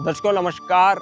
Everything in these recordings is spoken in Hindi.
दर्शकों नमस्कार,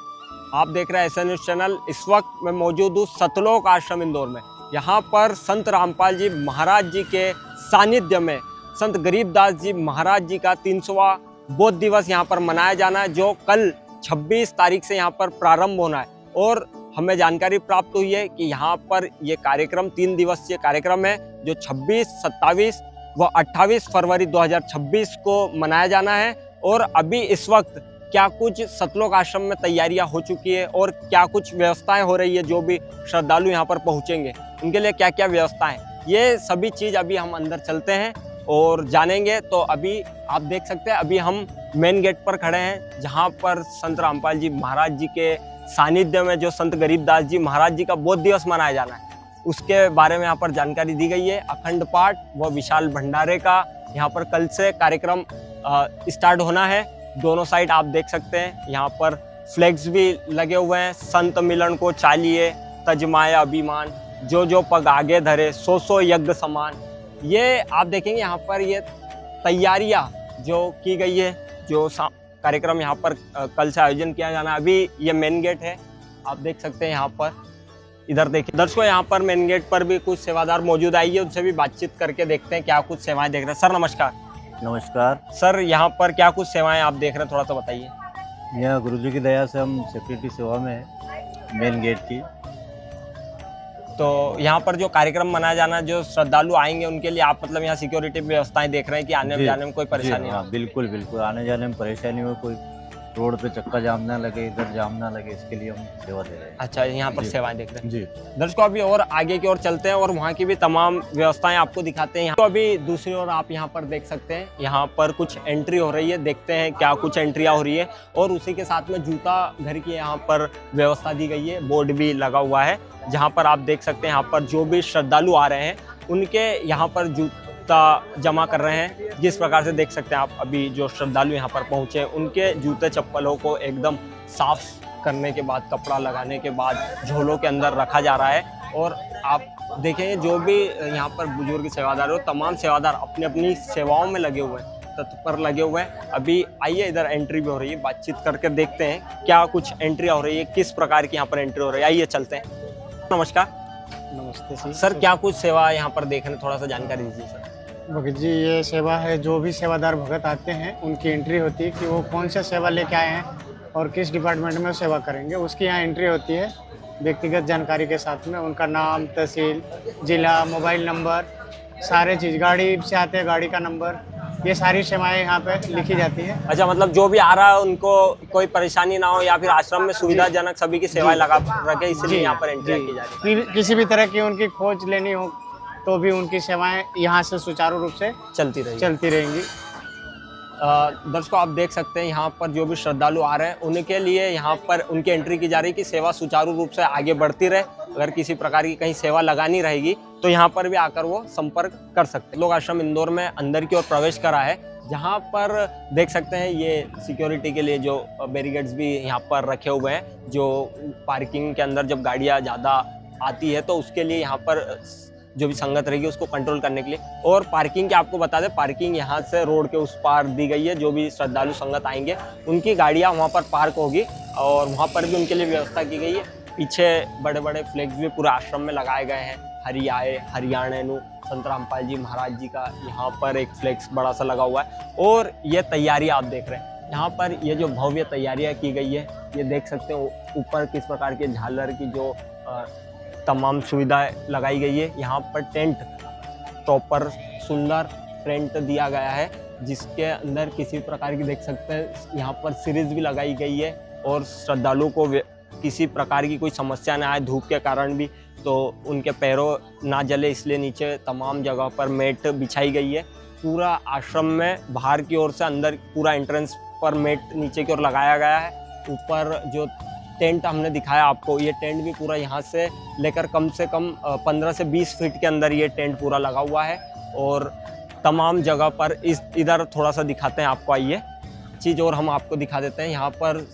आप देख रहे हैं ऐसा न्यूज़ चैनल। इस वक्त मैं मौजूद हूँ सतलोक आश्रम इंदौर में। यहाँ पर संत रामपाल जी महाराज जी के सानिध्य में संत गरीबदास जी महाराज जी का 300वां बौद्ध दिवस यहाँ पर मनाया जाना है, जो कल 26 तारीख से यहाँ पर प्रारंभ होना है। और हमें जानकारी प्राप्त हुई है कि यहाँ पर ये कार्यक्रम 3 दिवसीय कार्यक्रम है, जो 26, 27 व 28 फरवरी 2026 को मनाया जाना है। और अभी इस वक्त क्या कुछ सतलोक आश्रम में तैयारियां हो चुकी है और क्या कुछ व्यवस्थाएं हो रही है, जो भी श्रद्धालु यहाँ पर पहुँचेंगे उनके लिए क्या क्या व्यवस्थाएं, ये सभी चीज़ अभी हम अंदर चलते हैं और जानेंगे। तो अभी आप देख सकते हैं, अभी हम मेन गेट पर खड़े हैं, जहाँ पर संत रामपाल जी महाराज जी के सानिध्य में जो संत गरीबदास जी महाराज जी का बौद्ध दिवस मनाया जाना है, उसके बारे में यहाँ पर जानकारी दी गई है। अखंड पाठ व विशाल भंडारे का यहाँ पर कल से कार्यक्रम स्टार्ट होना है। दोनों साइड आप देख सकते हैं, यहाँ पर फ्लैग्स भी लगे हुए हैं। संत मिलन को चालिए, तजमाए अभिमान, जो पग आगे धरे, सो यज्ञ समान। ये आप देखेंगे यहाँ पर ये तैयारियां जो की गई है, जो कार्यक्रम यहाँ पर कल से आयोजन किया जाना। अभी ये मेन गेट है, आप देख सकते हैं। यहाँ पर इधर देखिए दर्शकों, यहाँ पर मेन गेट पर भी कुछ सेवादार मौजूद आइए, उनसे भी बातचीत करके देखते हैं क्या कुछ सेवाएं देख रहे हैं। सर नमस्कार। नमस्कार सर, यहाँ पर क्या कुछ सेवाएं आप देख रहे हैं, थोड़ा सा बताइए। यहाँ गुरुजी की दया से हम सिक्योरिटी सेवा में हैं, मेन गेट की। तो यहाँ पर जो कार्यक्रम मनाया जाना, जो श्रद्धालु आएंगे उनके लिए आप मतलब यहाँ सिक्योरिटी व्यवस्थाएं देख रहे हैं कि आने जाने में कोई परेशानी हाँ, बिल्कुल बिल्कुल, आने जाने में परेशानी हो, कोई रोड पे चक्का जाम ना लगे, इधर जाम ना लगे, इसके लिए हम सेवा दे रहे हैं। अच्छा, यहाँ पर सेवाएं देख रहे हैं जी। दर्शकों। अभी और आगे की ओर चलते हैं और वहाँ की भी तमाम व्यवस्थाएं आपको दिखाते हैं। तो अभी दूसरी ओर आप यहाँ पर देख सकते हैं, यहाँ पर कुछ एंट्री हो रही है, देखते हैं क्या कुछ एंट्रियाँ हो रही है। और उसी के साथ में जूता घर की यहाँ पर व्यवस्था दी गई है, बोर्ड भी लगा हुआ है, जहाँ पर आप देख सकते हैं यहाँ पर जो भी श्रद्धालु आ रहे हैं उनके यहाँ पर जूता जमा कर रहे हैं। जिस प्रकार से देख सकते हैं आप, अभी जो श्रद्धालु यहाँ पर पहुँचे उनके जूते चप्पलों को एकदम साफ करने के बाद, कपड़ा लगाने के बाद झोलों के अंदर रखा जा रहा है। और आप देखेंगे जो भी यहाँ पर बुजुर्ग सेवादार हो, तमाम सेवादार अपनी अपनी सेवाओं में लगे हुए हैं, तत्पर लगे हुए हैं। अभी आइए, इधर एंट्री भी हो रही है, बातचीत करके देखते हैं क्या कुछ एंट्री हो रही है, किस प्रकार की यहाँ पर एंट्री हो रही है। आइए चलते हैं। नमस्कार। नमस्ते सर, क्या कुछ सेवा यहाँ पर देख रहे हैं, थोड़ा सा जानकारी दीजिए सर। भगत जी, ये सेवा है, जो भी सेवादार भगत आते हैं उनकी एंट्री होती है कि वो कौन सा सेवा लेके आए हैं और किस डिपार्टमेंट में वो सेवा करेंगे, उसकी यहाँ एंट्री होती है व्यक्तिगत जानकारी के साथ में। उनका नाम, तहसील, जिला, मोबाइल नंबर, सारे चीज़, गाड़ी से आते हैं गाड़ी का नंबर, ये सारी सेवाएं यहाँ पे लिखी जाती है। अच्छा, मतलब जो भी आ रहा है उनको कोई परेशानी ना हो, या फिर आश्रम में सुविधाजनक सभी की सेवाएं लगा रखे, इसलिए यहाँ पर एंट्री की जा रही है। किसी भी तरह की उनकी खोज लेनी हो तो भी उनकी सेवाएं यहाँ से सुचारू रूप से चलती रहेंगी। दर्शकों, आप देख सकते हैं यहाँ पर जो भी श्रद्धालु आ रहे हैं उनके लिए यहाँ पर उनकी एंट्री की जा रही है कि सेवा सुचारू रूप से आगे बढ़ती रहे। अगर किसी प्रकार की कहीं सेवा लगानी रहेगी तो यहाँ पर भी आकर वो संपर्क कर सकते हैं। लोग आश्रम इंदौर में अंदर की ओर प्रवेश करा है, जहाँ पर देख सकते हैं ये सिक्योरिटी के लिए जो बैरिकेड्स भी यहाँ पर रखे हुए हैं, जो पार्किंग के अंदर जब गाड़ियाँ ज़्यादा आती है तो उसके लिए यहाँ पर जो भी संगत रहेगी उसको कंट्रोल करने के लिए। और पार्किंग की आपको बता दें, पार्किंग यहाँ से रोड के उस पार दी गई है। जो भी श्रद्धालु संगत आएंगे उनकी गाड़ियाँ वहाँ पर पार्क होगी और वहाँ पर भी उनके लिए व्यवस्था की गई है। पीछे बड़े बड़े फ्लैग्स भी पूरे आश्रम में लगाए गए हैं। हरियाए हरियाणेनु संत रामपाल जी महाराज जी का यहाँ पर एक फ्लैक्स बड़ा सा लगा हुआ है। और ये तैयारियाँ आप देख रहे हैं, यहाँ पर ये जो भव्य तैयारियाँ की गई है, ये देख सकते हो ऊपर किस प्रकार के झालर की जो तमाम सुविधाएं लगाई गई है। यहाँ पर टेंट, प्रॉपर सुंदर टेंट दिया गया है, जिसके अंदर किसी प्रकार की देख सकते हैं यहाँ पर सीरीज भी लगाई गई है। और श्रद्धालुओं को किसी प्रकार की कोई समस्या ना आए धूप के कारण भी, तो उनके पैरों ना जले, इसलिए नीचे तमाम जगह पर मैट बिछाई गई है। पूरा आश्रम में बाहर की ओर से अंदर पूरा एंट्रेंस पर मैट नीचे की ओर लगाया गया है। ऊपर जो टेंट हमने दिखाया आपको, ये टेंट भी पूरा यहाँ से लेकर कम से कम 15 से 20 फीट के अंदर ये टेंट पूरा लगा हुआ है। और तमाम जगह पर इधर थोड़ा सा दिखाते हैं आपको, आइए चीज़ और हम आपको दिखा देते हैं। यहाँ पर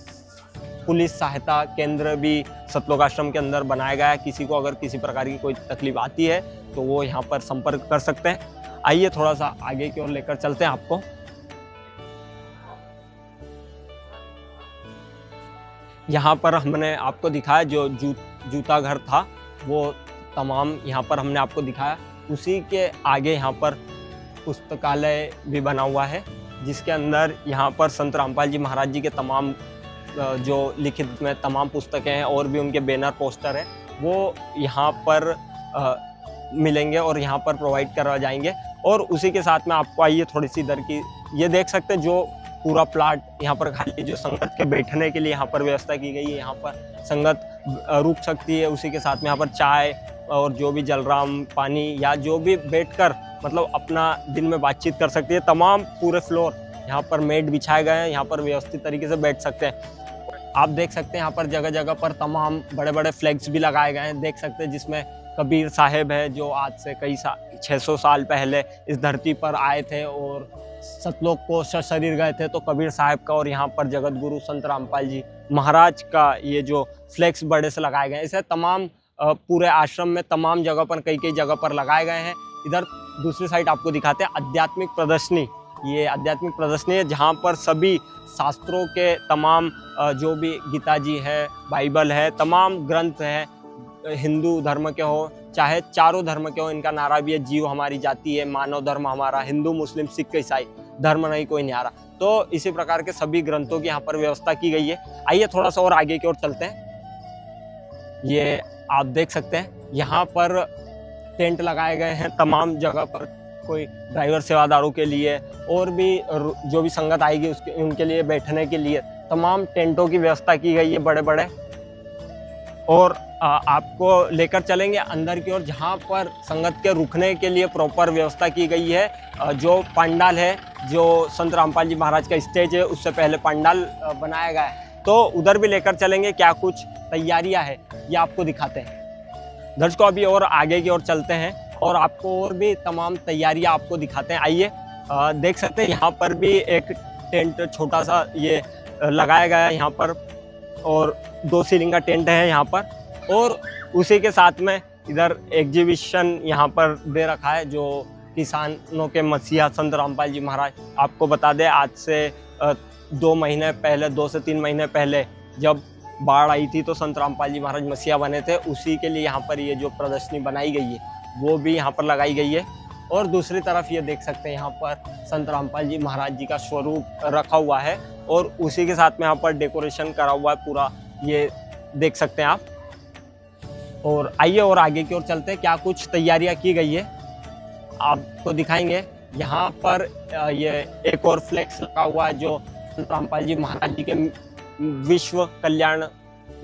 पुलिस सहायता केंद्र भी सतलोक आश्रम के अंदर बनाया गया है। किसी को अगर किसी प्रकार की कोई तकलीफ आती है तो वो यहाँ पर संपर्क कर सकते हैं। आइए थोड़ा सा आगे की ओर लेकर चलते हैं आपको। यहाँ पर हमने आपको दिखाया जो जूता घर था, वो तमाम यहाँ पर हमने आपको दिखाया। उसी के आगे यहाँ पर पुस्तकालय भी बना हुआ है, जिसके अंदर यहाँ पर संत रामपाल जी महाराज जी के तमाम जो लिखित में तमाम पुस्तकें हैं और भी उनके बैनर पोस्टर हैं, वो यहाँ पर मिलेंगे और यहाँ पर प्रोवाइड करवा जाएंगे। और उसी के साथ में आपको आइए थोड़ी सी इधर की ये देख सकते हैं, जो पूरा प्लाट यहाँ पर खाली जो संगत के बैठने के लिए यहाँ पर व्यवस्था की गई है। यहाँ पर संगत रुक सकती है, उसी के साथ में यहाँ पर चाय और जो भी जलराम पानी या जो भी बैठकर मतलब अपना दिन में बातचीत कर सकती है। तमाम पूरे फ्लोर यहाँ पर मेट बिछाए गए हैं, यहाँ पर व्यवस्थित तरीके से बैठ सकते हैं। आप देख सकते हैं यहाँ पर जगह जगह पर तमाम बड़े बड़े फ्लैग्स भी लगाए गए हैं, देख सकते हैं, जिसमें कबीर साहिब है जो आज से कई 600 साल पहले इस धरती पर आए थे और सतलोक को सशरीर गए थे। तो कबीर साहिब का और यहाँ पर जगत गुरु संत रामपाल जी महाराज का ये जो फ्लैक्स बड़े से लगाए गए हैं, इसे तमाम पूरे आश्रम में तमाम जगह पर कई जगह पर लगाए गए हैं। इधर दूसरी साइड आपको दिखाते हैं आध्यात्मिक प्रदर्शनी। ये आध्यात्मिक प्रदर्शनी है जहाँ पर सभी शास्त्रों के तमाम जो भी गीता जी है, बाइबल है, तमाम ग्रंथ हैं, हिंदू धर्म के हो चाहे चारों धर्म के हो, इनका नारा भी है जीव हमारी जाति है, मानव धर्म हमारा, हिंदू मुस्लिम सिख ईसाई धर्म नहीं कोई न्यारा। तो इसी प्रकार के सभी ग्रंथों की यहाँ पर व्यवस्था की गई है। आइए थोड़ा सा और आगे की ओर चलते हैं। ये आप देख सकते हैं यहाँ पर टेंट लगाए गए हैं तमाम जगह पर, कोई ड्राइवर सेवादारों के लिए और भी जो भी संगत आएगी उसके उनके लिए बैठने के लिए तमाम टेंटों की व्यवस्था की गई है बड़े बड़े। और आपको लेकर चलेंगे अंदर की ओर जहाँ पर संगत के रुकने के लिए प्रॉपर व्यवस्था की गई है। जो पंडाल है, जो संत रामपाल जी महाराज का स्टेज है, उससे पहले पंडाल बनाया गया है, तो उधर भी लेकर चलेंगे। क्या कुछ तैयारियां है ये आपको दिखाते हैं। दर्शकों अभी और आगे की ओर चलते हैं और आपको और भी तमाम तैयारियां आपको दिखाते हैं। आइए देख सकते हैं यहाँ पर भी एक टेंट छोटा सा ये लगाया गया है यहाँ पर, और 2 सीलिंग का टेंट है यहाँ पर। और उसी के साथ में इधर एग्जीबिशन यहाँ पर दे रखा है, जो किसानों के मसीहा संत रामपाल जी महाराज। आपको बता दें आज से 2 महीने पहले, 2 से 3 महीने पहले जब बाढ़ आई थी तो संत रामपाल जी महाराज मसीहा बने थे, उसी के लिए यहाँ पर ये जो प्रदर्शनी बनाई गई है वो भी यहाँ पर लगाई गई है। और दूसरी तरफ ये देख सकते हैं यहाँ पर संत रामपाल जी महाराज जी का स्वरूप रखा हुआ है और उसी के साथ में यहाँ पर डेकोरेशन करा हुआ है पूरा, ये देख सकते हैं आप। और आइए और आगे की ओर चलते हैं, क्या कुछ तैयारियां की गई है आपको दिखाएंगे। यहाँ पर ये एक और फ्लेक्स लगा हुआ है जो संत रामपाल जी महाराज जी के विश्व कल्याण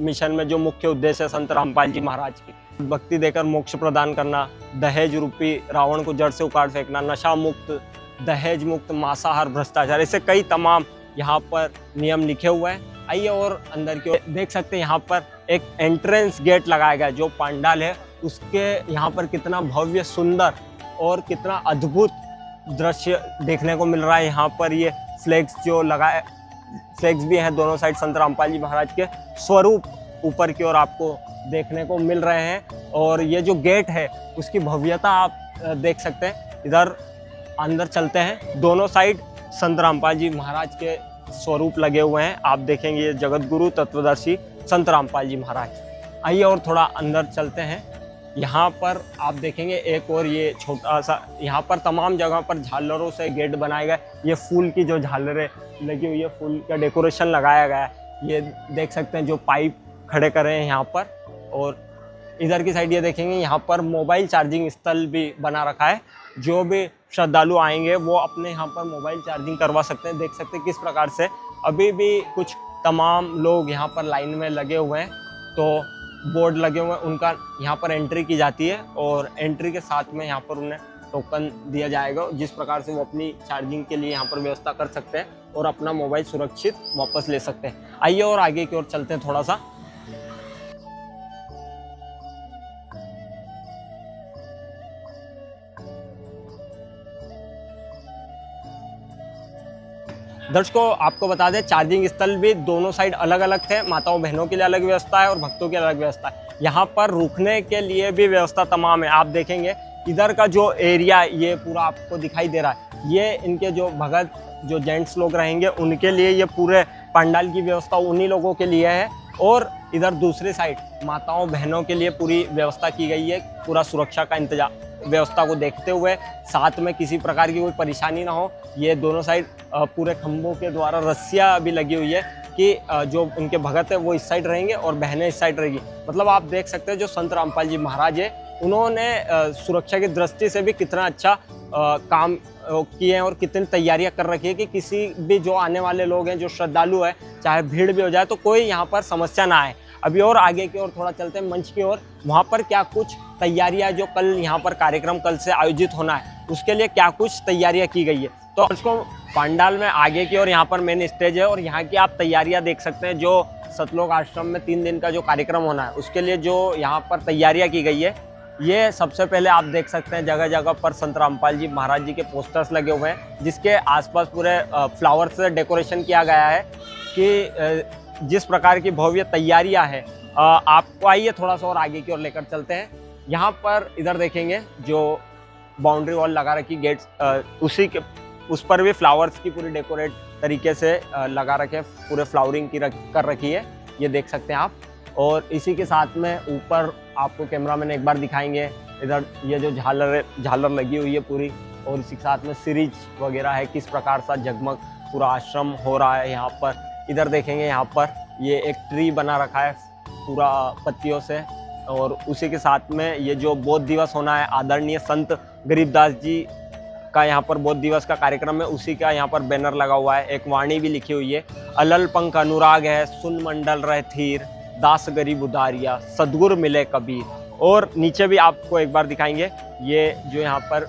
मिशन में जो मुख्य उद्देश्य है संत रामपाल जी महाराज की, भक्ति देकर मोक्ष प्रदान करना, दहेज रूपी रावण को जड़ से उखाड़ फेंकना, नशा मुक्त, दहेज मुक्त, मांसाहार, भ्रष्टाचार, ऐसे कई तमाम यहाँ पर नियम लिखे हुए हैं। आइए और अंदर की ओर देख सकते हैं यहाँ पर एक एंट्रेंस गेट लगाया गया है। जो पंडाल है उसके यहाँ पर कितना भव्य सुंदर और कितना अद्भुत दृश्य देखने को मिल रहा है। यहाँ पर ये फ्लैग्स जो लगाए, फ्लैग्स भी हैं दोनों साइड, संत रामपाल जी महाराज के स्वरूप ऊपर की ओर आपको देखने को मिल रहे हैं। और ये जो गेट है उसकी भव्यता आप देख सकते हैं। इधर अंदर चलते हैं, दोनों साइड संत रामपाल जी महाराज के स्वरूप लगे हुए हैं। आप देखेंगे ये जगत गुरु तत्वदर्शी संत रामपाल जी महाराज। आइए और थोड़ा अंदर चलते हैं। यहाँ पर आप देखेंगे एक और ये छोटा सा, यहाँ पर तमाम जगह पर झालरों से गेट बनाए गए। ये फूल की जो झालरें लगी हुई है, फूल का डेकोरेशन लगाया गया है, ये देख सकते हैं। जो पाइप खड़े करे हैं यहाँ पर। और इधर की साइड ये देखेंगे यहाँ पर मोबाइल चार्जिंग स्थल भी बना रखा है। जो भी श्रद्धालु आएंगे वो अपने यहाँ पर मोबाइल चार्जिंग करवा सकते हैं। देख सकते हैं किस प्रकार से अभी भी कुछ तमाम लोग यहाँ पर लाइन में लगे हुए हैं। तो बोर्ड लगे हुए हैं, उनका यहाँ पर एंट्री की जाती है और एंट्री के साथ में यहाँ पर उन्हें टोकन दिया जाएगा, जिस प्रकार से वो अपनी चार्जिंग के लिए यहाँ पर व्यवस्था कर सकते हैं और अपना मोबाइल सुरक्षित वापस ले सकते हैं। आइए और आगे की ओर चलते हैं थोड़ा सा। दर्शकों आपको बता दें चार्जिंग स्थल भी दोनों साइड अलग अलग थे। माताओं बहनों के लिए अलग व्यवस्था है और भक्तों की अलग व्यवस्था है। यहाँ पर रुकने के लिए भी व्यवस्था तमाम है। आप देखेंगे इधर का जो एरिया ये पूरा आपको दिखाई दे रहा है, ये इनके जो भगत जो जेंट्स लोग रहेंगे उनके लिए ये पूरे पंडाल की व्यवस्था उन्हीं लोगों के लिए है। और इधर दूसरी साइड माताओं बहनों के लिए पूरी व्यवस्था की गई है, पूरा सुरक्षा का इंतजाम व्यवस्था को देखते हुए, साथ में किसी प्रकार की कोई परेशानी ना हो। ये दोनों साइड पूरे खंभों के द्वारा रस्सियाँ भी लगी हुई है कि जो उनके भगत है वो इस साइड रहेंगे और बहनें इस साइड रहेगी। मतलब आप देख सकते हैं जो संत रामपाल जी महाराज है उन्होंने सुरक्षा की दृष्टि से भी कितना अच्छा काम किए हैं और कितनी तैयारियां कर रखी है कि किसी भी जो आने वाले लोग हैं, जो श्रद्धालु है, चाहे भीड़ भी हो जाए तो कोई यहाँ पर समस्या ना आए। अभी और आगे की ओर थोड़ा चलते हैं मंच की ओर, वहाँ पर क्या कुछ तैयारियां जो कल यहाँ पर कार्यक्रम कल से आयोजित होना है उसके लिए क्या कुछ तैयारियां की गई है। तो उसको पंडाल में आगे की ओर यहाँ पर मेन स्टेज है और यहाँ की आप तैयारियां देख सकते हैं। जो सतलोक आश्रम में 3 दिन का जो कार्यक्रम होना है उसके लिए जो यहाँ पर तैयारियां की गई है, ये सबसे पहले आप देख सकते हैं जगह जगह पर संत रामपाल जी महाराज जी के पोस्टर्स लगे हुए हैं, जिसके आसपास पूरे फ्लावर से डेकोरेशन किया गया है कि जिस प्रकार की भव्य तैयारियां हैं। आपको आइए थोड़ा सा और आगे की ओर लेकर चलते हैं। यहाँ पर इधर देखेंगे जो बाउंड्री वॉल लगा रखी गेट्स, उसी के उस पर भी फ्लावर्स की पूरी डेकोरेट तरीके से लगा रखे, पूरे फ्लावरिंग की कर रखी है, ये देख सकते हैं आप। और इसी के साथ में ऊपर आपको कैमरा मैन एक बार दिखाएंगे, इधर ये जो झालर लगी हुई है पूरी, और इसी के साथ में सीरीज वगैरह है, किस प्रकार सा जगमग पूरा आश्रम हो रहा है यहाँ पर। इधर देखेंगे यहाँ पर ये एक ट्री बना रखा है पूरा पत्तियों से, और उसी के साथ में ये जो बौद्ध दिवस होना है, आदरणीय संत गरीबदास जी का यहाँ पर बौद्ध दिवस का कार्यक्रम है, उसी का यहाँ पर बैनर लगा हुआ है। एक वाणी भी लिखी हुई है, अलल पंख अनुराग है, सुन मंडल रह थीर, दास गरीब उदारिया, सदगुरु मिले कबीर। और नीचे भी आपको एक बार दिखाएंगे, ये जो यहाँ पर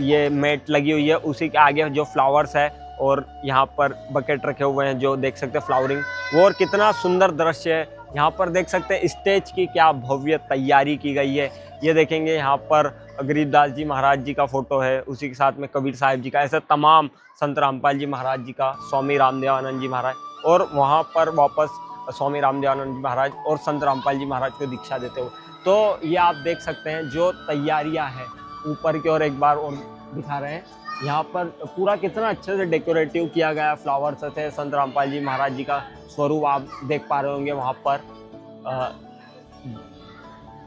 ये मैट लगी हुई है, उसी के आगे जो फ्लावर्स है और यहाँ पर बकेट रखे हुए हैं जो देख सकते हैं फ्लावरिंग, वो और कितना सुंदर दृश्य है। यहाँ पर देख सकते हैं स्टेज की क्या भव्य तैयारी की गई है। ये देखेंगे यहाँ पर गरीबदास जी महाराज जी का फोटो है, उसी के साथ में कबीर साहिब जी का, ऐसे तमाम संत रामपाल जी महाराज जी का, स्वामी रामदेवानंद जी महाराज, और वहाँ पर वापस स्वामी रामदेवानंद जी महाराज और संत रामपाल जी महाराज को दीक्षा देते हुए। तो ये आप देख सकते हैं जो तैयारियां हैं ऊपर की ओर एक बार और दिखा रहे हैं। यहाँ पर पूरा कितना अच्छे से डेकोरेटिव किया गया है, फ्लावर्स थे, संत रामपाल जी महाराज जी का स्वरूप आप देख पा रहे होंगे वहाँ पर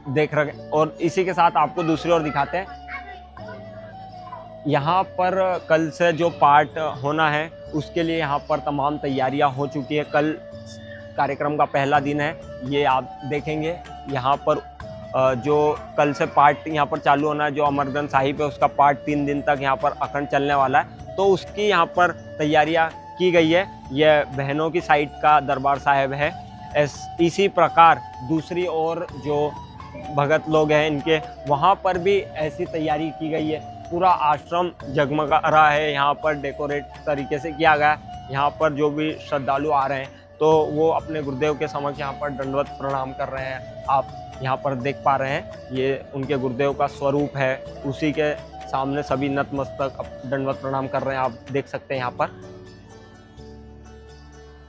देख रहे। और इसी के साथ आपको दूसरी ओर दिखाते हैं, यहाँ पर कल से जो पाठ होना है उसके लिए यहाँ पर तमाम तैयारियां हो चुकी है। कल कार्यक्रम का पहला दिन है, ये आप देखेंगे यहाँ पर जो कल से पाठ यहाँ पर चालू होना है, जो अमरगंज साहिब है उसका पाठ 3 दिन तक यहाँ पर अखंड चलने वाला है, तो उसकी यहाँ पर तैयारियां की गई है। यह बहनों की साइड का दरबार साहिब है। इसी प्रकार दूसरी ओर जो भगत लोग हैं इनके वहाँ पर भी ऐसी तैयारी की गई है। पूरा आश्रम जगमगा रहा है, यहाँ पर डेकोरेट तरीके से किया गया है। यहाँ पर जो भी श्रद्धालु आ रहे हैं तो वो अपने गुरुदेव के समक्ष यहाँ पर दंडवत प्रणाम कर रहे हैं। आप यहाँ पर देख पा रहे हैं ये उनके गुरुदेव का स्वरूप है, उसी के सामने सभी नतमस्तक दंडवत प्रणाम कर रहे हैं, आप देख सकते हैं यहाँ पर।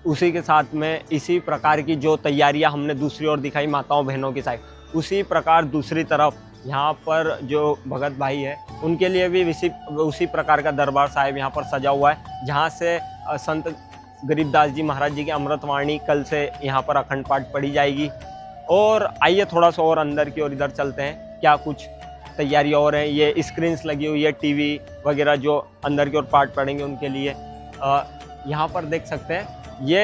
उसी के साथ में इसी प्रकार की जो तैयारियां हमने दूसरी ओर दिखाई माताओं बहनों की साइड, उसी प्रकार दूसरी तरफ यहाँ पर जो भगत भाई है उनके लिए भी उसी प्रकार का दरबार साहिब यहाँ पर सजा हुआ है, जहाँ से संत गरीबदास जी महाराज जी की अमृतवाणी कल से यहाँ पर अखंड पाठ पढ़ी जाएगी। और आइए थोड़ा सा और अंदर की ओर इधर चलते हैं, क्या कुछ तैयारी और है। ये स्क्रीन्स लगी हुई है, टीवी वगैरह जो अंदर की ओर पाठ पढ़ेंगे उनके लिए। यहाँ पर देख सकते हैं ये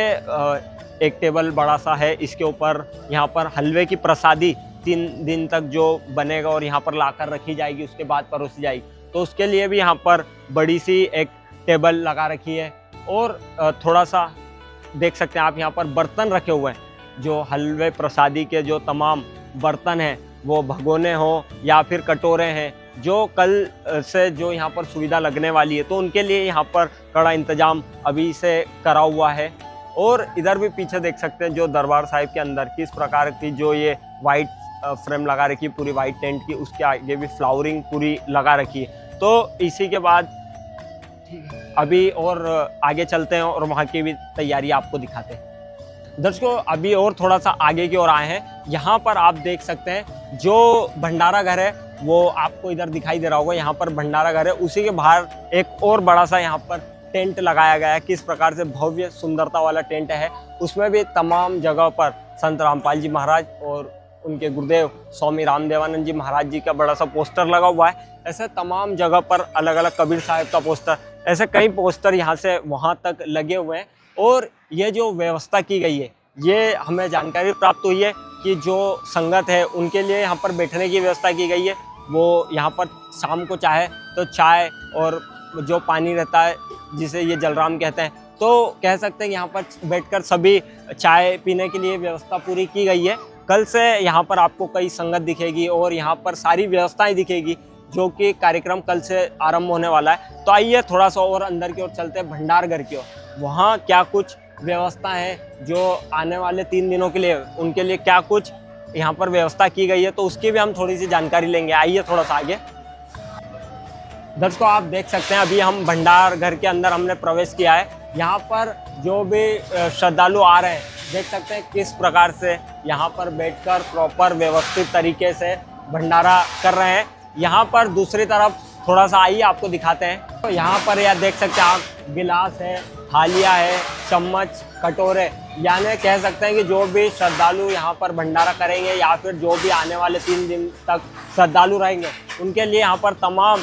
एक टेबल बड़ा सा है, इसके ऊपर यहाँ पर हलवे की प्रसादी 3 दिन तक जो बनेगा और यहाँ पर लाकर रखी जाएगी, उसके बाद परोसी जाएगी, तो उसके लिए भी यहाँ पर बड़ी सी एक टेबल लगा रखी है। और थोड़ा सा देख सकते हैं आप यहाँ पर बर्तन रखे हुए हैं, जो हलवे प्रसादी के जो तमाम बर्तन हैं, वो भगोने हो या फिर कटोरे हैं, जो कल से जो यहाँ पर सुविधा लगने वाली है, तो उनके लिए यहाँ पर कड़ा इंतजाम अभी से करा हुआ है। और इधर भी पीछे देख सकते हैं जो दरबार साहिब के अंदर किस प्रकार की जो ये वाइट फ्रेम लगा रखी है, पूरी वाइट टेंट की, उसके आगे भी फ्लावरिंग पूरी लगा रखी है। तो इसी के बाद अभी और आगे चलते हैं और वहाँ की भी तैयारी आपको दिखाते हैं। दर्शकों अभी और थोड़ा सा आगे की ओर आए हैं, यहाँ पर आप देख सकते हैं जो भंडारा घर है वो आपको इधर दिखाई दे रहा होगा। यहाँ पर भंडारा घर है, उसी के बाहर एक और बड़ा सा यहाँ पर टेंट लगाया गया है, किस प्रकार से भव्य सुंदरता वाला टेंट है। उसमें भी तमाम जगह पर संत रामपाल जी महाराज और उनके गुरुदेव स्वामी रामदेवानंद जी महाराज जी का बड़ा सा पोस्टर लगा हुआ है। ऐसे तमाम जगह पर अलग अलग कबीर साहब का पोस्टर, ऐसे कई पोस्टर यहाँ से वहाँ तक लगे हुए हैं। और ये जो व्यवस्था की गई है, ये हमें जानकारी प्राप्त हुई है कि जो संगत है उनके लिए यहाँ पर बैठने की व्यवस्था की गई है। वो यहाँ पर शाम को चाहे तो चाय और जो पानी रहता है जिसे ये जलराम कहते हैं, तो कह सकते हैं यहाँ पर बैठकर सभी चाय पीने के लिए व्यवस्था पूरी की गई है। कल से यहाँ पर आपको कई संगत दिखेगी और यहाँ पर सारी व्यवस्थाएं दिखेगी, जो कि कार्यक्रम कल से आरंभ होने वाला है। तो आइए थोड़ा सा और अंदर की ओर चलते हैं, भंडार घर की ओर। वहाँ क्या कुछ व्यवस्था है जो आने वाले 3 दिनों के लिए, उनके लिए क्या कुछ यहाँ पर व्यवस्था की गई है, तो उसकी भी हम थोड़ी सी जानकारी लेंगे। आइए थोड़ा सा आगे। दर्शकों, आप देख सकते हैं अभी हम भंडार घर के अंदर हमने प्रवेश किया है। यहाँ पर जो भी श्रद्धालु आ रहे हैं, देख सकते हैं किस प्रकार से यहाँ पर बैठकर प्रॉपर व्यवस्थित तरीके से भंडारा कर रहे हैं। यहाँ पर दूसरी तरफ थोड़ा सा आइए आपको दिखाते हैं। तो यहाँ पर यह देख सकते हैं आप, गिलास है, थालियाँ है, चम्मच, कटोरे, यानी कह सकते हैं कि जो भी श्रद्धालु यहाँ पर भंडारा करेंगे या फिर जो भी आने वाले 3 दिन तक श्रद्धालु रहेंगे, उनके लिए यहाँ पर तमाम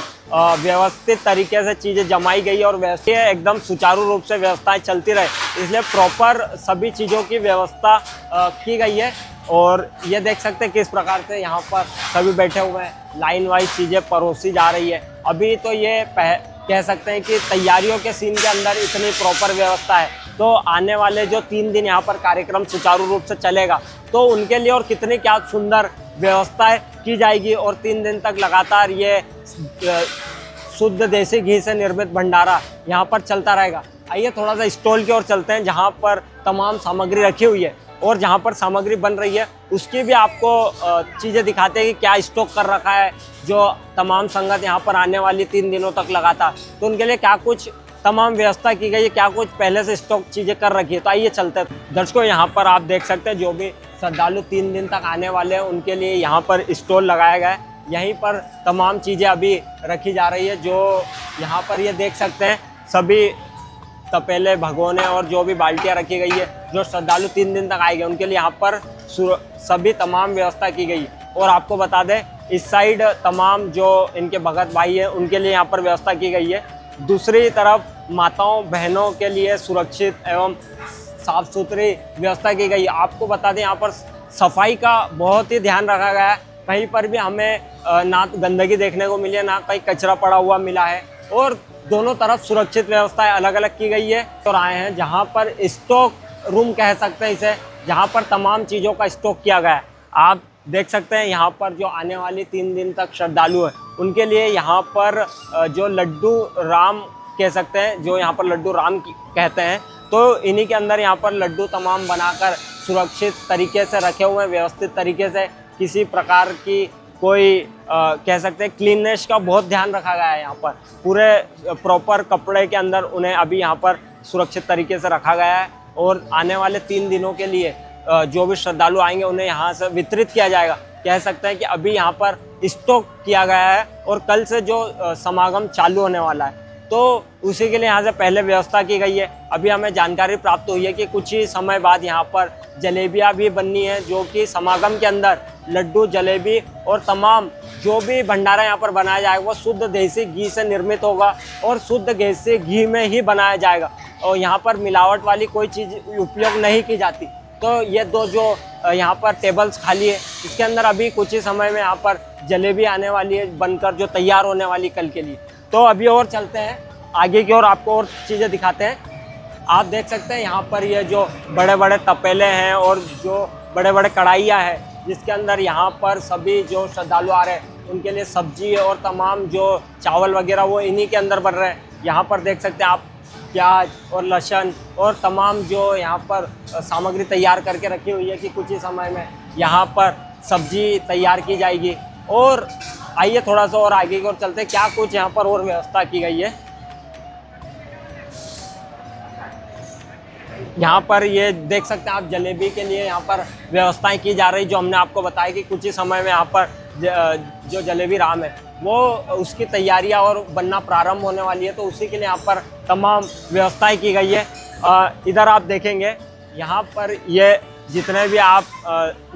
व्यवस्थित तरीके से चीज़ें जमाई गई है और व्यवस्थित एकदम सुचारू रूप से व्यवस्थाएं चलती रहे, इसलिए प्रॉपर सभी चीज़ों की व्यवस्था की गई है। और ये देख सकते हैं किस प्रकार से यहाँ पर सभी बैठे हुए हैं, लाइन वाइज चीज़ें परोसी जा रही है। अभी तो ये कह सकते हैं कि तैयारियों के सीन के अंदर इतनी प्रॉपर व्यवस्था है, तो आने वाले जो 3 दिन यहाँ पर कार्यक्रम सुचारू रूप से चलेगा, तो उनके लिए और कितनी क्या सुंदर व्यवस्थाएं की जाएगी। और 3 दिन तक लगातार ये शुद्ध देसी घी से निर्मित भंडारा यहाँ पर चलता रहेगा। आइए थोड़ा सा स्टॉल की ओर चलते हैं, जहाँ पर तमाम सामग्री रखी हुई है और जहाँ पर सामग्री बन रही है उसकी भी आपको चीज़ें दिखाते हैं कि क्या स्टॉक कर रखा है जो तमाम संगत यहाँ पर आने वाली 3 दिनों तक लगातार, तो उनके लिए क्या कुछ तमाम व्यवस्था की गई है, क्या कुछ पहले से स्टॉक चीज़ें कर रखी है। तो आइए चलते हैं। दर्शकों, यहाँ पर आप देख सकते हैं जो भी श्रद्धालु 3 दिन तक आने वाले हैं उनके लिए यहाँ पर स्टॉल लगाया गया है। यहीं पर तमाम चीज़ें अभी रखी जा रही है, जो यहाँ पर ये देख सकते हैं सभी तपेले, भगोने और जो भी बाल्टियाँ रखी गई है, जो श्रद्धालु 3 दिन तक आएंगे उनके लिए यहाँ पर सभी तमाम व्यवस्था की गई है। और आपको बता दें, इस साइड तमाम जो इनके भगत भाई हैं उनके लिए यहाँ पर व्यवस्था की गई है। दूसरी तरफ माताओं बहनों के लिए सुरक्षित एवं साफ सुथरी व्यवस्था की गई है। आपको बता दें, यहाँ पर सफाई का बहुत ही ध्यान रखा गया है। कहीं पर भी हमें ना गंदगी देखने को मिली है, ना कहीं कचरा पड़ा हुआ मिला है। और दोनों तरफ सुरक्षित व्यवस्थाएं अलग अलग की गई है। और आए हैं जहाँ पर स्टॉक रूम कह सकते हैं इसे, जहाँ पर तमाम चीज़ों का स्टॉक किया गया है। आप देख सकते हैं यहाँ पर जो आने वाली 3 दिन तक श्रद्धालु हैं उनके लिए यहाँ पर जो लड्डू राम कह सकते हैं, जो यहाँ पर लड्डू राम कहते हैं, तो इन्हीं के अंदर यहाँ पर लड्डू तमाम बनाकर सुरक्षित तरीके से रखे हुए हैं, व्यवस्थित तरीके से। किसी प्रकार की कोई कह सकते हैं क्लीननेस का बहुत ध्यान रखा गया है। यहाँ पर पूरे प्रॉपर कपड़े के अंदर उन्हें अभी यहाँ पर सुरक्षित तरीके से रखा गया है। और आने वाले 3 दिनों के लिए जो भी श्रद्धालु आएंगे उन्हें यहाँ से वितरित किया जाएगा। कह सकते हैं कि अभी यहाँ पर स्टॉक किया गया है और कल से जो समागम चालू होने वाला है, तो उसी के लिए यहाँ से पहले व्यवस्था की गई है। अभी हमें जानकारी प्राप्त हुई है कि कुछ ही समय बाद यहाँ पर जलेबियाँ भी बननी है, जो कि समागम के अंदर लड्डू, जलेबी और तमाम जो भी भंडारा यहाँ पर बनाया जाएगा वो शुद्ध देसी घी से निर्मित होगा और शुद्ध देसी घी में ही बनाया जाएगा। और यहाँ पर मिलावट वाली कोई चीज़ उपयोग नहीं की जाती। तो ये दो जो यहाँ पर टेबल्स खाली है, इसके अंदर अभी कुछ ही समय में यहाँ पर जलेबी आने वाली है बनकर, जो तैयार होने वाली कल के लिए। तो अभी और चलते हैं आगे की ओर, आपको और चीज़ें दिखाते हैं। आप देख सकते हैं यहाँ पर ये जो बड़े बड़े तपेले हैं और जो बड़े बड़े कढ़ाइयाँ हैं, जिसके अंदर यहाँ पर सभी जो श्रद्धालु आ रहे हैं उनके लिए सब्जी और तमाम जो चावल वगैरह वो इन्हीं के अंदर बन रहे हैं। यहाँ पर देख सकते हैं आप प्याज और लहसुन और तमाम जो यहाँ पर सामग्री तैयार करके रखी हुई है कि कुछ ही समय में यहाँ पर सब्जी तैयार की जाएगी। और आइए थोड़ा सा और आगे की ओर चलते हैं, क्या कुछ यहाँ पर और व्यवस्था की गई है। यहाँ पर ये देख सकते हैं आप, जलेबी के लिए यहाँ पर व्यवस्थाएं की जा रही, जो हमने आपको बताया कि कुछ ही समय में यहाँ पर जो जलेबी राम है वो उसकी तैयारियां और बनना प्रारंभ होने वाली है, तो उसी के लिए यहाँ पर तमाम व्यवस्थाएं की गई है। इधर आप देखेंगे यहाँ पर ये जितने भी आप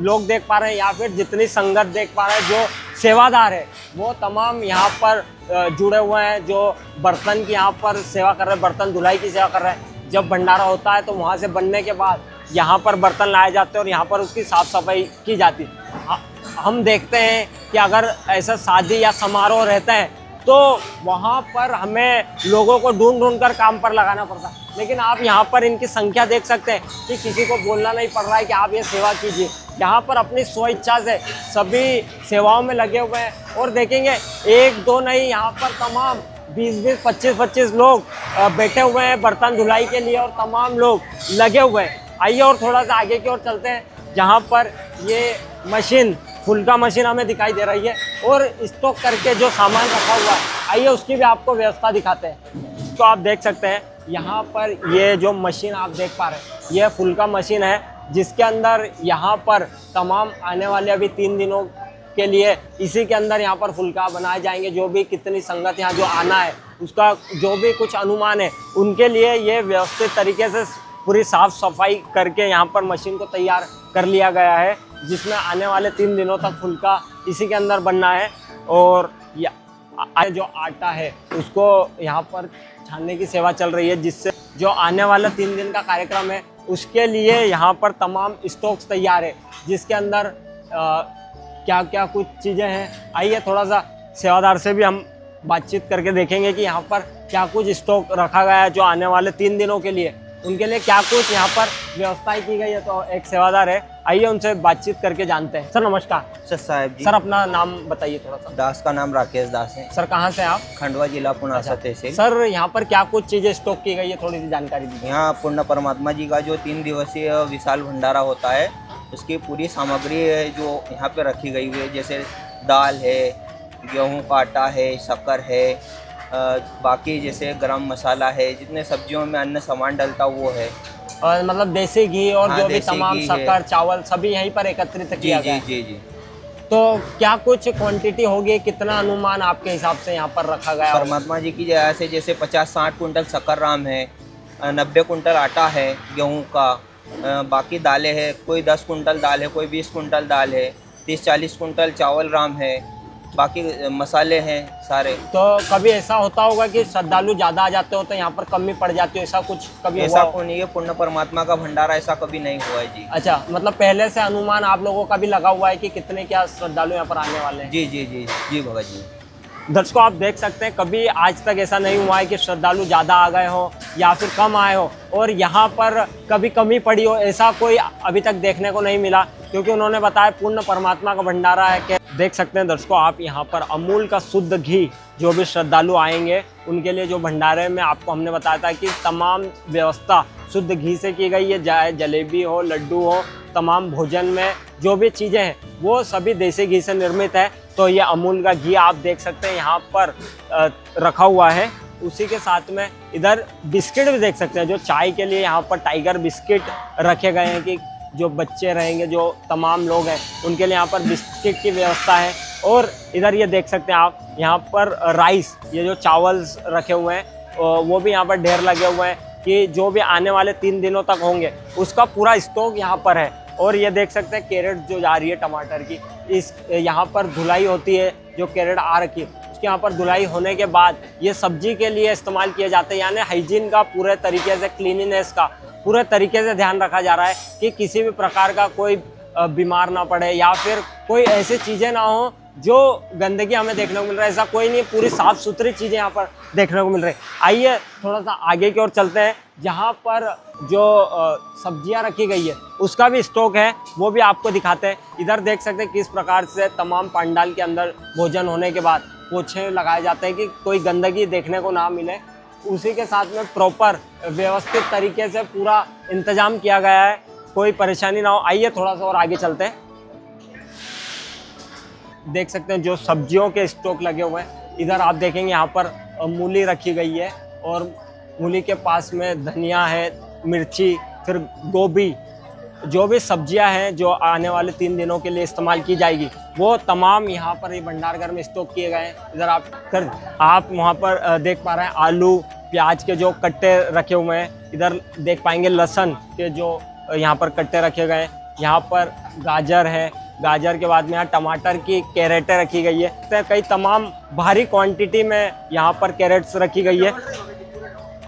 लोग देख पा रहे हैं या फिर जितनी संगत देख पा रहे हैं, जो सेवादार है वो तमाम यहाँ पर जुड़े हुए हैं, जो बर्तन की यहाँ पर सेवा कर रहे हैं, बर्तन धुलाई की सेवा कर रहे हैं। जब भंडारा होता है तो वहाँ से बनने के बाद यहाँ पर बर्तन लाए जाते हैं और यहाँ पर उसकी साफ़ सफाई की जाती है। हम देखते हैं कि अगर ऐसा शादी या समारोह रहता है तो वहाँ पर हमें लोगों को ढूंढ कर काम पर लगाना पड़ता है, लेकिन आप यहाँ पर इनकी संख्या देख सकते हैं कि किसी को बोलना नहीं पड़ रहा है कि आप ये सेवा कीजिए। यहाँ पर अपनी स्वेच्छा से सभी सेवाओं में लगे हुए हैं और देखेंगे एक दो नहीं, यहाँ पर तमाम 20-20, 25-25 लोग बैठे हुए हैं बर्तन धुलाई के लिए और तमाम लोग लगे हुए हैं। आइए और थोड़ा सा आगे की ओर चलते हैं, जहाँ पर ये मशीन फुल्का मशीन हमें दिखाई दे रही है और स्टॉक करके जो सामान रखा हुआ है, आइए उसकी भी आपको व्यवस्था दिखाते हैं। तो आप देख सकते हैं यहाँ पर ये जो मशीन आप देख पा रहे हैं, ये फुल्का मशीन है, जिसके अंदर यहाँ पर तमाम आने वाले अभी 3 दिनों के लिए इसी के अंदर यहाँ पर फुल्का बनाए जाएंगे। जो भी कितनी संगत यहाँ जो आना है उसका जो भी कुछ अनुमान है, उनके लिए ये व्यवस्थित तरीके से पूरी साफ़ सफाई करके यहाँ पर मशीन को तैयार कर लिया गया है, जिसमें आने वाले 3 दिनों तक फुल्का इसी के अंदर बनना है। और जो आटा है उसको यहाँ पर छानने की सेवा चल रही है, जिससे जो आने वाला 3 दिन का कार्यक्रम है उसके लिए यहाँ पर तमाम स्टॉक्स तैयार है, जिसके अंदर क्या क्या कुछ चीज़ें हैं। आइए थोड़ा सा सेवादार से भी हम बातचीत करके देखेंगे कि यहाँ पर क्या कुछ स्टॉक रखा गया है जो आने वाले 3 दिनों के लिए, उनके लिए क्या कुछ यहाँ पर व्यवस्थाएं की गई है। तो एक सेवादार है, आइए उनसे बातचीत करके जानते हैं। सर नमस्कार। सर साहब जी। सर अपना नाम बताइए थोड़ा सा। दास का नाम राकेश दास है। सर कहाँ से आप? खंडवा जिला पुनासा तहसील। सर यहाँ पर क्या कुछ चीज़ें स्टॉक की गई है, थोड़ी सी जानकारी दीजिए। यहाँ पूर्ण परमात्मा जी का जो 3 दिवसीय विशाल भंडारा होता है, उसकी पूरी सामग्री है जो यहाँ पे रखी गई हुई है, जैसे दाल है, गेहूँ का आटा है, शक्कर है, बाकी जैसे गरम मसाला है, जितने सब्जियों में अन्य सामान डलता वो है, और मतलब देसी घी और हाँ, जो भी देसी तमाम घी है। शक्कर चावल सभी यहीं पर एकत्रित किया गया है। जी जी। तो क्या कुछ क्वांटिटी होगी, कितना अनुमान आपके हिसाब से यहाँ पर रखा गया? परमात्मा जी की जगह से जैसे 50-60 कुंटल शक्कर राम है, 90 कुंटल आटा है गेहूँ का, बाकी दालें है, कोई 10 कुंटल दाल है, कोई 20 कुंटल दाल है, 30-40 कुंटल चावल राम है, बाकी मसाले हैं सारे। तो कभी ऐसा होता होगा कि श्रद्धालु ज़्यादा आ जाते हो तो यहाँ पर कमी पड़ जाती है, ऐसा कुछ कभी ऐसा हुआ? को नहीं है, पूर्ण परमात्मा का भंडारा ऐसा कभी नहीं हुआ है जी। अच्छा, मतलब पहले से अनुमान आप लोगों का भी लगा हुआ है कि कितने क्या श्रद्धालु यहाँ पर आने वाले हैं? जी जी जी जी भगत जी। दर्शकों आप देख सकते हैं कभी आज तक ऐसा नहीं हुआ है कि श्रद्धालु ज़्यादा आ गए हो या फिर कम आए हो और यहाँ पर कभी कमी पड़ी हो, ऐसा कोई अभी तक देखने को नहीं मिला, क्योंकि उन्होंने बताया पूर्ण परमात्मा का भंडारा है। कि देख सकते हैं दर्शकों आप यहाँ पर अमूल का शुद्ध घी जो भी श्रद्धालु आएंगे उनके लिए जो भंडारे में आपको हमने बताया था कि तमाम व्यवस्था शुद्ध घी से की गई है, चाहे जलेबी हो, लड्डू हो, तमाम भोजन में जो भी चीज़ें हैं वो सभी देसी घी से निर्मित है। तो ये अमूल का घी आप देख सकते हैं यहाँ पर रखा हुआ है। उसी के साथ में इधर बिस्किट भी देख सकते हैं, जो चाय के लिए यहाँ पर टाइगर बिस्किट रखे गए हैं कि जो बच्चे रहेंगे, जो तमाम लोग हैं उनके लिए यहाँ पर बिस्किट की व्यवस्था है। और इधर ये देख सकते हैं आप यहाँ पर राइस, ये जो चावल रखे हुए हैं वो भी यहाँ पर ढेर लगे हुए हैं कि जो भी आने वाले 3 दिनों तक होंगे उसका पूरा स्टॉक यहाँ पर है। और ये देख सकते हैं कैरेट जो जा रही है टमाटर की, इस यहाँ पर धुलाई होती है, जो कैरेट आ रखी है उसके यहाँ पर धुलाई होने के बाद ये सब्जी के लिए इस्तेमाल किए जाते हैं। यानी हाइजीन का पूरे तरीके से, क्लीनिनेस का पूरे तरीके से ध्यान रखा जा रहा है कि किसी भी प्रकार का कोई बीमार ना पड़े या फिर कोई ऐसी चीज़ें ना हो जो गंदगी हमें देखने को मिल रहा है, ऐसा कोई नहीं, पूरी साफ़ सुथरी चीज़ें यहाँ पर देखने को मिल रही है। आइए थोड़ा सा आगे की ओर चलते हैं, जहाँ पर जो सब्जियाँ रखी गई है उसका भी स्टॉक है, वो भी आपको दिखाते हैं। इधर देख सकते हैं किस प्रकार से तमाम पंडाल के अंदर भोजन होने के बाद पोछे लगाए जाते हैं कि कोई गंदगी देखने को ना मिले। उसी के साथ में प्रॉपर व्यवस्थित तरीके से पूरा इंतजाम किया गया है, कोई परेशानी ना हो। आइए थोड़ा सा और आगे चलते हैं। देख सकते हैं जो सब्जियों के स्टॉक लगे हुए हैं। इधर आप देखेंगे यहाँ पर मूली रखी गई है और मूली के पास में धनिया है, मिर्ची, फिर गोभी, जो भी सब्जियां हैं जो आने वाले 3 दिनों के लिए इस्तेमाल की जाएगी वो तमाम यहाँ पर ये भंडारघर में स्टॉक किए गए हैं। इधर आप वहाँ पर देख पा रहे हैं आलू प्याज के जो कट्टे रखे हुए हैं। इधर देख पाएंगे लहसुन के जो यहाँ पर कट्टे रखे गए हैं। यहाँ पर गाजर है, गाजर के बाद में यहाँ टमाटर की कैरेटें रखी गई है। तो कई तमाम भारी क्वांटिटी में यहाँ पर कैरेट्स रखी गई है।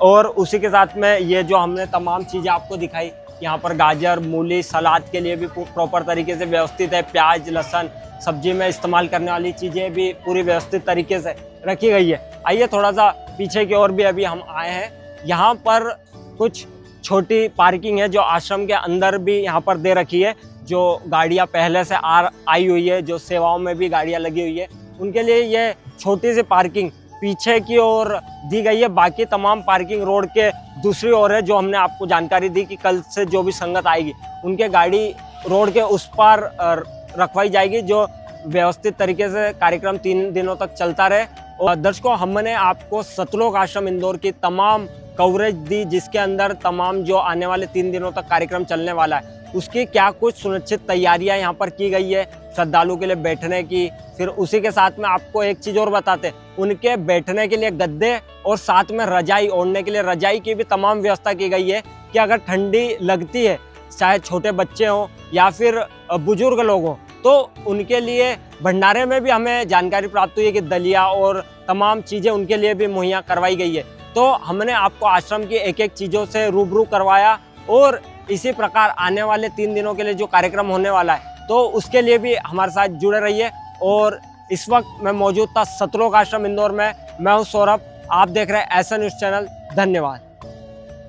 और उसी के साथ में ये जो हमने तमाम चीज़ें आपको दिखाई, यहाँ पर गाजर मूली सलाद के लिए भी प्रॉपर तरीके से व्यवस्थित है। प्याज लहसुन सब्जी में इस्तेमाल करने वाली चीज़ें भी पूरी व्यवस्थित तरीके से रखी गई है। आइए थोड़ा सा पीछे की ओर भी अभी हम आए हैं। यहाँ पर कुछ छोटी पार्किंग है जो आश्रम के अंदर भी यहाँ पर दे रखी है। जो गाड़ियाँ पहले से आई हुई है, जो सेवाओं में भी गाड़ियाँ लगी हुई है, उनके लिए ये छोटी सी पार्किंग पीछे की ओर दी गई है। बाकी तमाम पार्किंग रोड के दूसरी ओर है। जो हमने आपको जानकारी दी कि कल से जो भी संगत आएगी उनके गाड़ी रोड के उस पार रखवाई जाएगी, जो व्यवस्थित तरीके से कार्यक्रम 3 दिनों तक चलता रहे। और दर्शकों, हमने आपको सतलोक आश्रम इंदौर की तमाम कवरेज दी, जिसके अंदर तमाम जो आने वाले 3 दिनों तक कार्यक्रम चलने वाला है उसकी क्या कुछ सुनिश्चित तैयारियां यहाँ पर की गई है श्रद्धालु के लिए बैठने की। फिर उसी के साथ में आपको एक चीज़ और बताते हैं, उनके बैठने के लिए गद्दे और साथ में रजाई, ओढ़ने के लिए रजाई की भी तमाम व्यवस्था की गई है कि अगर ठंडी लगती है, चाहे छोटे बच्चे हों या फिर बुजुर्ग लोग हों, तो उनके लिए भंडारे में भी हमें जानकारी प्राप्त हुई है कि दलिया और तमाम चीज़ें उनके लिए भी मुहैया करवाई गई है। तो हमने आपको आश्रम की एक एक चीज़ों से रूबरू करवाया और इसी प्रकार आने वाले 3 दिनों के लिए जो कार्यक्रम होने वाला है तो उसके लिए भी हमारे साथ जुड़े रहिए। और इस वक्त मैं मौजूद था सतलोक आश्रम इंदौर में। मैं हूं सौरभ, आप देख रहे हैं ऐसा न्यूज़ चैनल। धन्यवाद।